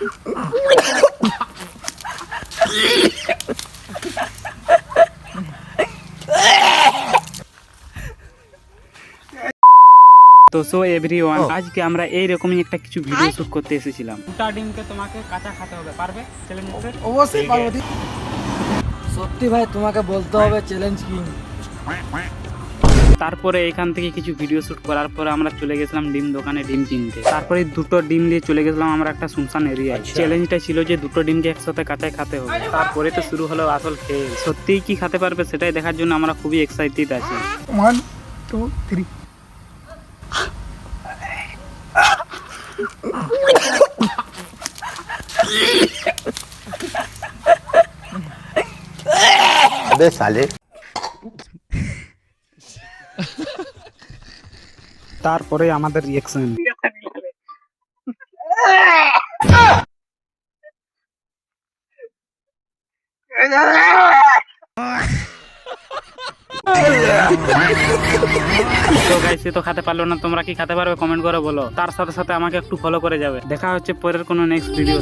তো so everyone, আজকে আমরা এইরকমই একটা কিছু ভিডিও শুট করতে এসেছিলাম। দুটা ডিমকে তোমাকে কাঁচা খেতে হবে, পারবে? চ্যালেঞ্জ করে অবশ্যই পারবো। সত্যি ভাই তোমাকে বলতে হবে চ্যালেঞ্জ কি। তারপরে এখান থেকে কিছু ভিডিও শুট করার পরে আমরা চলে গেছিলাম ডিম দোকানে ডিম কিনতে। তারপরে দুটো ডিম দিয়ে চলে গেছিলাম আমরা একটা শুনশান এরিয়ায়। চ্যালেঞ্জটা ছিল যে দুটো ডিমকে একসাথে কাঁচায় খেতে হবে। তারপরে তো শুরু হলো আসল খেল। সত্যিই কি খেতে পারবে সেটাই দেখার জন্য আমরা খুবই এক্সাইটেড আছি। 1 2 3 अबे साले। তারপরে আমাদের রিঅ্যাকশন। তো গাইস, তো খেতে পারলো না, তোমরা কি খেতে পারবে? কমেন্ট করে বলো। তার সাথে সাথে আমাকে একটু ফলো করে যাবে। দেখা হচ্ছে পরের কোনো নেক্সট ভিডিও।